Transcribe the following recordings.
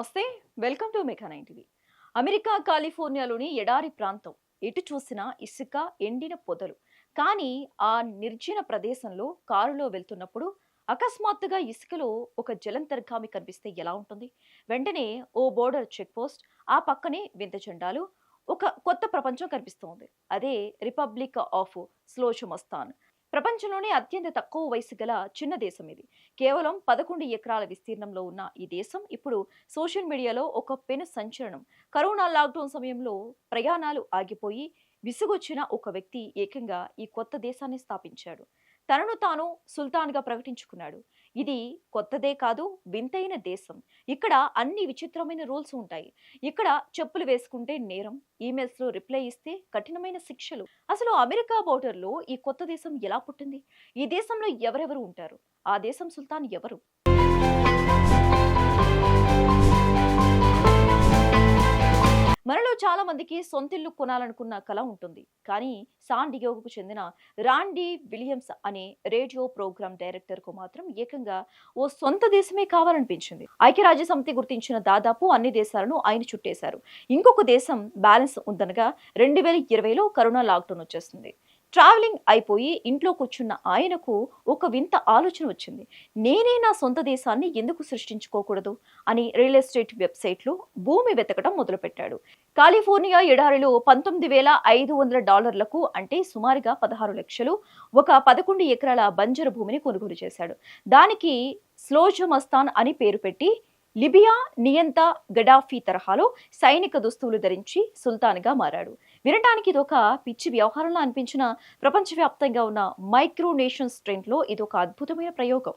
నమస్తే. Welcome to Mega 9 TV. America కాలిఫోర్నియాలోని ఎడారి ప్రాంతం. ఎటు చూసినా ఇసుక, ఎండిన పొదలు. కానీ ఆ నిర్జన ప్రదేశంలో కారులో వెళ్తున్నప్పుడు అకస్మాత్తుగా ఇసుకలో ఒక జలంతర్గామి కనిపిస్తే ఎలా ఉంటుంది? వెంటనే ఓ బోర్డర్ చెక్ పోస్ట్, ఆ పక్కనే వింత జెండాలు, ఒక కొత్త ప్రపంచం కనిపిస్తోంది. అదే రిపబ్లిక్ ఆఫ్ స్లోచమస్తాన్. ప్రపంచంలోనే అత్యంత తక్కువ వయసు గల చిన్న దేశం ఇది. కేవలం 11 ఎకరాల విస్తీర్ణంలో ఉన్న ఈ దేశం ఇప్పుడు సోషల్ మీడియాలో ఒక పెను సంచలనం. కరోనా లాక్డౌన్ సమయంలో ప్రయాణాలు ఆగిపోయి విసుగొచ్చిన ఒక వ్యక్తి ఏకంగా ఈ కొత్త దేశాన్ని స్థాపించాడు. తనను తాను సుల్తాన్గా ప్రకటించుకున్నాడు. ఇది కొత్తదే కాదు, వింతైన దేశం. ఇక్కడ అన్ని విచిత్రమైన రూల్స్ ఉంటాయి. ఇక్కడ చెప్పులు వేసుకుంటే నేరం, ఈమెయిల్స్ లో రిప్లై ఇస్తే కఠినమైన శిక్షలు. అసలు అమెరికా బోర్డర్లో ఈ కొత్త దేశం ఎలా పుట్టింది? ఈ దేశంలో ఎవరెవరు ఉంటారు? ఆ దేశం సుల్తాన్ ఎవరు? మనలో చాలా మందికి సొంతిల్లు కొనాలనుకున్న కల ఉంటుంది. కానీ సాన్ డియోగోకు చెందిన రాండీ విలియమ్స్ అనే రేడియో ప్రోగ్రామ్ డైరెక్టర్ కు మాత్రం ఏకంగా ఓ సొంత దేశమే కావాలనిపించింది. ఐక్యరాజ్య సమితి గుర్తించిన దాదాపు అన్ని దేశాలను ఆయన చుట్టేశారు. ఇంకొక దేశం బ్యాలెన్స్ ఉందనగా 2020లో కరోనా లాక్డౌన్ వచ్చేస్తుంది. ట్రావెలింగ్ అయిపోయి ఇంట్లో కూర్చున్న ఆయనకు ఒక వింత ఆలోచన వచ్చింది. నేనే నా సొంత దేశాన్ని ఎందుకు సృష్టించుకోకూడదు అని రియల్ ఎస్టేట్ వెబ్సైట్లో భూమి వెతకడం మొదలుపెట్టాడు. కాలిఫోర్నియా ఎడారిలో $19,500 అంటే సుమారుగా 16 లక్షలు ఒక 11 ఎకరాల బంజరు భూమిని కొనుగోలు చేశాడు. దానికి స్లోచమస్తాన్ అని పేరు పెట్టి లిబియా నియంత గడాఫీ తరహాలో సైనిక దుస్తువులు ధరించి సుల్తాన్గా మారాడు. వినటానికి ఇదొక పిచ్చి వ్యవహారంలో అనిపించిన ప్రపంచవ్యాప్తంగా ఉన్న మైక్రోనేషన్స్ ట్రెండ్లో ఇదొక అద్భుతమైన ప్రయోగం.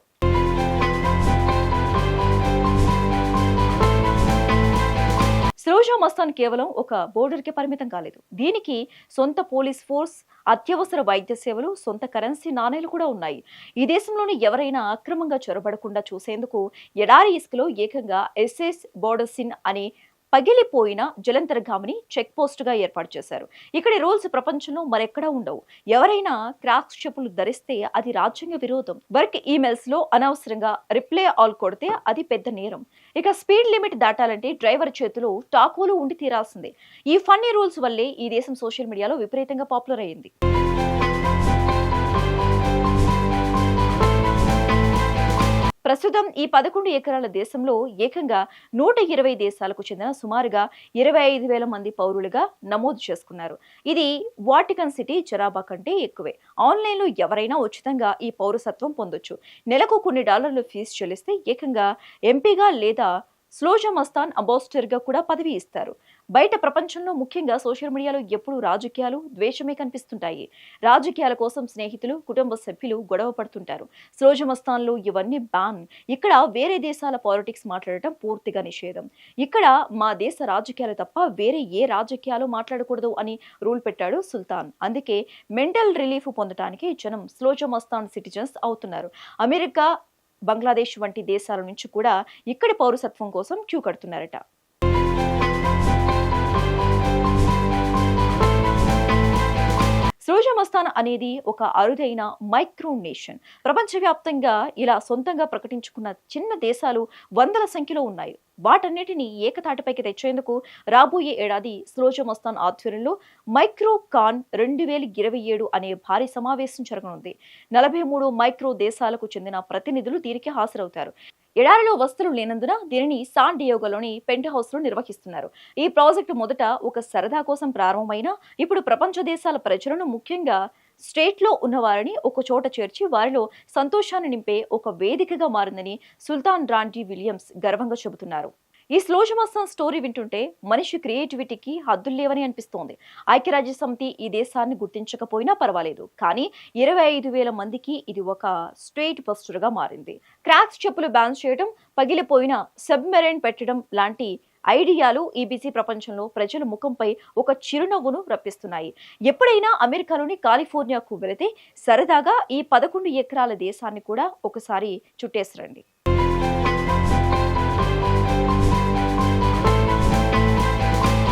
స్లోచమస్తాన్ కేవలం ఒక బోర్డర్కి పరిమితం కాలేదు. దీనికి సొంత పోలీస్ ఫోర్స్, అత్యవసర వైద్య సేవలు, సొంత కరెన్సీ నాణేలు కూడా ఉన్నాయి. ఈ దేశంలోని ఎవరైనా అక్రమంగా చొరబడకుండా చూసేందుకు ఎడారి ఇసుకలో ఏకంగా ఎస్ఎస్ బోర్డర్సిన్ అనే పగిలిపోయిన జలంతర్గామిని చెక్ పోస్ట్ గా ఏర్పాటు చేశారు. ఇక్కడి రూల్స్ ప్రపంచంలో మరెక్కడా ఉండవు. ఎవరైనా క్రాక్స్ చెప్పులు ధరిస్తే అది రాజ్యాంగ విరోధం. వర్క్ ఈమెయిల్స్ లో అనవసరంగా రిప్లై ఆల్ కొడితే అది పెద్ద నేరం. ఇక స్పీడ్ లిమిట్ దాటాలంటే డ్రైవర్ చేతిలో టాకోలు ఉండి తీరాల్సిందే. ఈ ఫన్నీ రూల్స్ వల్లే ఈ దేశం సోషల్ మీడియాలో విపరీతంగా పాపులర్ అయ్యింది. ప్రస్తుతం ఈ 11 ఎకరాల దేశంలో ఏకంగా 120 దేశాలకు చెందిన సుమారుగా 25,000 మంది పౌరులుగా నమోదు చేసుకున్నారు. ఇది వాటికన్ సిటీ జనాభా కంటే ఎక్కువే. ఆన్లైన్లో ఎవరైనా ఉచితంగా ఈ పౌరసత్వం పొందొచ్చు. నెలకు కొన్ని డాలర్లు ఫీజు చెల్లిస్తే ఏకంగా ఎంపీగా లేదా స్లోచమస్తాన్ అంబాసిడర్గా కూడా పదవి ఇస్తారు. బయట ప్రపంచంలో ముఖ్యంగా సోషల్ మీడియాలో ఎప్పుడూ రాజకీయాలు, ద్వేషమే కనిపిస్తుంటాయి. రాజకీయాల కోసం స్నేహితులు, కుటుంబ సభ్యులు గొడవ పడుతుంటారు. స్లోచమస్తాన్లో ఇవన్నీ బ్యాన్. ఇక్కడ వేరే దేశాల పాలిటిక్స్ మాట్లాడటం పూర్తిగా నిషేధం. ఇక్కడ మా దేశ రాజకీయాలు తప్ప వేరే ఏ రాజకీయాలు మాట్లాడకూడదు అని రూల్ పెట్టాడు సుల్తాన్. అందుకే మెంటల్ రిలీఫ్ పొందడానికి జనం స్లోచమస్తాన్ సిటిజన్స్ అవుతున్నారు. అమెరికా, బంగ్లాదేశ్ వంటి దేశాల నుంచి కూడా ఇక్కడి పౌరసత్వం కోసం క్యూ కడుతున్నారట. స్లోచమస్తాన్ అనేది ఒక అరుదైన మైక్రోనేషన్. ప్రపంచవ్యాప్తంగా ఇలా సొంతంగా ప్రకటించుకున్న చిన్న దేశాలు వందల సంఖ్యలో ఉన్నాయి. వాటన్నిటిని ఏకతాటిపైకి తెచ్చేందుకు రాబోయే ఏడాది స్లోచమస్తాన్ ఆధ్వర్యంలో మైక్రోకాన్ 2027 అనే భారీ సమావేశం జరగనుంది. 43 మైక్రో దేశాలకు చెందిన ప్రతినిధులు దీనికి హాజరవుతారు. ఎడారిలో వస్తువులు లేనందున దీనిని సాన్ డియోగోలోని పెంట్ హౌస్ లో నిర్వహిస్తున్నారు. ఈ ప్రాజెక్టు మొదట ఒక సరదా కోసం ప్రారంభమైన ఇప్పుడు ప్రపంచ దేశాల ప్రజలను, ముఖ్యంగా స్టేట్ లో ఉన్నవారిని ఒక చోట చేర్చి వారిలో సంతోషాన్ని నింపే ఒక వేదికగా మారిందని సుల్తాన్ రాండీ విలియమ్స్ గర్వంగా చెబుతున్నారు. ఈ స్లోచమస్తాన్ స్టోరీ వింటుంటే మనిషి క్రియేటివిటీకి హద్దుల్లేవని అనిపిస్తోంది. ఐక్యరాజ్య సమితి ఈ దేశాన్ని గుర్తించకపోయినా పర్వాలేదు, కానీ 25,000 మందికి ఇది ఒక స్ట్రేట్ బస్టర్ గా మారింది. క్రాక్స్ చెప్పులు బ్యాన్ చేయడం, పగిలిపోయిన సబ్మెరైన్ పెట్టడం లాంటి ఐడియాలు ఈ బిజీ ప్రపంచంలో ప్రజల ముఖంపై ఒక చిరునవ్వును రప్పిస్తున్నాయి. ఎప్పుడైనా అమెరికాలోని కాలిఫోర్నియాకు వెళితే సరదాగా ఈ 11 ఎకరాల దేశాన్ని కూడా ఒకసారి చుట్టేసిరండి.